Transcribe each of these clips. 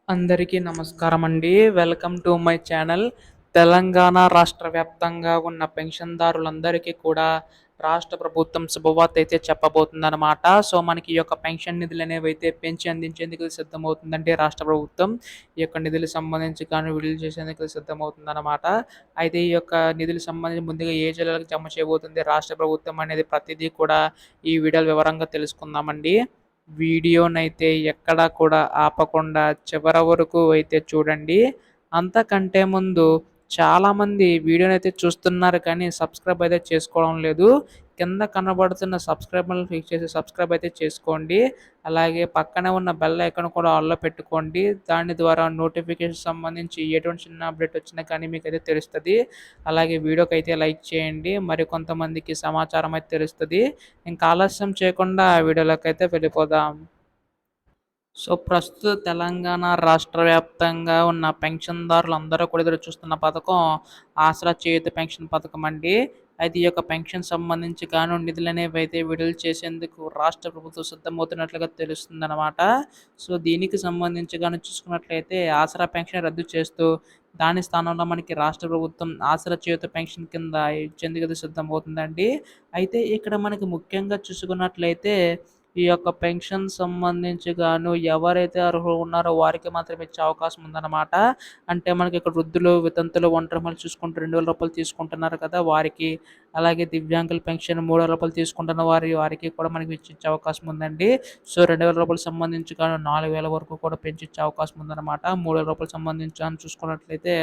అందరికీ నమస్కారం అండి. Welcome to my channel. Telangana రాష్ట్ర వ్యాప్తంగా ఉన్న పెన్షన్దారులందరికీ కూడా రాష్ట్ర ప్రభుత్వం శుభవార్త అయితే చెప్పబోతుందన్నమాట. సో, మనకి ఈ యొక్క పెన్షన్ నిధులు అనేవి అయితే పెంచి అందించేందుకు సిద్ధమవుతుందండి రాష్ట్ర ప్రభుత్వం. ఈ యొక్క నిధులకు సంబంధించి కానీ విడుదల చేసేందుకు సిద్ధమవుతుందన్నమాట. అయితే ఈ యొక్క నిధులకు సంబంధించి ముందుగా ఏ జిల్లాలకు జమ చేయబోతుంది రాష్ట్ర ప్రభుత్వం అనేది ప్రతిదీ కూడా ఈ వీడియోలో వివరంగా తెలుసుకుందామండి. వీడియోనైతే ఎక్కడా కూడా ఆపకుండా చివరి వరకు అయితే చూడండి. అంతకంటే ముందు చాలామంది వీడియోనైతే చూస్తున్నారు కానీ సబ్స్క్రైబ్ అయితే చేసుకోవడం లేదు. కింద కనబడుతున్న సబ్స్క్రైబ్ బటన్ క్లిక్ చేసి సబ్స్క్రైబ్ అయితే చేసుకోండి. అలాగే పక్కనే ఉన్న బెల్ ఐకాన్ కూడా ఆల్‌లో పెట్టుకోండి. దాని ద్వారా నోటిఫికేషన్ సంబంధించి ఎటువంటి చిన్న అప్డేట్ వచ్చినా కానీ మీకైతే తెలుస్తది. అలాగే వీడియోకైతే లైక్ చేయండి. మరికొంతమందికి సమాచారం అయితే తెలుస్తది. ఇంకా ఆలస్యం చేయకుండా వీడియోలోకైతే వెళ్ళిపోదాం. సో, ప్రస్తుత తెలంగాణ రాష్ట్ర వ్యాప్తంగా ఉన్న పెన్షన్‌దారులందరూ కూడా ఎదురు చూస్తున్న పథకం ఆసరా చేయూత పెన్షన్ పథకం అండి. అయితే ఈ యొక్క పెన్షన్ సంబంధించి గాను నిధులనేవైతే విడుదల చేసేందుకు రాష్ట్ర ప్రభుత్వం సిద్ధమవుతున్నట్లుగా తెలుస్తుందనమాట. సో, దీనికి సంబంధించి గాను చూసుకున్నట్లయితే ఆసరా పెన్షన్ రద్దు చేస్తూ దాని స్థానంలో మనకి రాష్ట్ర ప్రభుత్వం ఆసరా చేయూత పెన్షన్ కింద ఇచ్చేందుకు సిద్ధమవుతుందండి. అయితే ఇక్కడ మనకి ముఖ్యంగా చూసుకున్నట్లయితే ఈ యొక్క పెన్షన్ సంబంధించి గాను ఎవరైతే అర్హులు ఉన్నారో వారికి మాత్రమే ఇచ్చే అవకాశం ఉందన్నమాట. అంటే మనకి ఇక్కడ వృద్ధులు, వితంతులు, ఒంటరి మహిళలు చూసుకుంటే రూ. 2000 తీసుకుంటున్నారు కదా! వారికి, అలాగే దివ్యాంగుల పెన్షన్ రూ. 3000 తీసుకుంటున్న వారికి కూడా మనకి ఇచ్చే అవకాశం ఉందండి. సో, రూ. 2000 సంబంధించి గాను 4000 వరకు కూడా పెంచిచ్చే అవకాశం ఉందన్నమాట. రూ. 3000 సంబంధించి గాని చూసుకున్నట్లయితే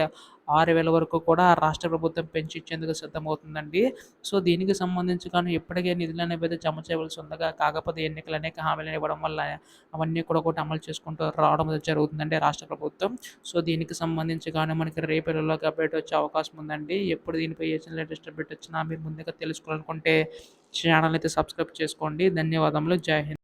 6000 వరకు కూడా రాష్ట్ర ప్రభుత్వం పెంచి ఇచ్చేందుకు సిద్ధమవుతుందండి. సో, దీనికి సంబంధించి కానీ ఇప్పటికే నిధులనేవైతే జమ చేయవలసి ఉందగా, కాకపోతే ఎన్నికలు అనేక హామీలను ఇవ్వడం వల్ల అవన్నీ కూడా ఒకటి అమలు చేసుకుంటూ రావడం అనేది జరుగుతుందండి రాష్ట్ర ప్రభుత్వం. సో, దీనికి సంబంధించి గాను మనకి రేపు ఎల్లుండిలోగా అప్డేట్ వచ్చే అవకాశం ఉందండి. ఎప్పుడు దీనిపై ఏ చిన్న లేటెస్ట్ అప్డేట్ వచ్చినా మీరు ముందుగా తెలుసుకోవాలనుకుంటే ఛానల్ అయితే సబ్స్క్రైబ్ చేసుకోండి. ధన్యవాదములు. జై హింద్.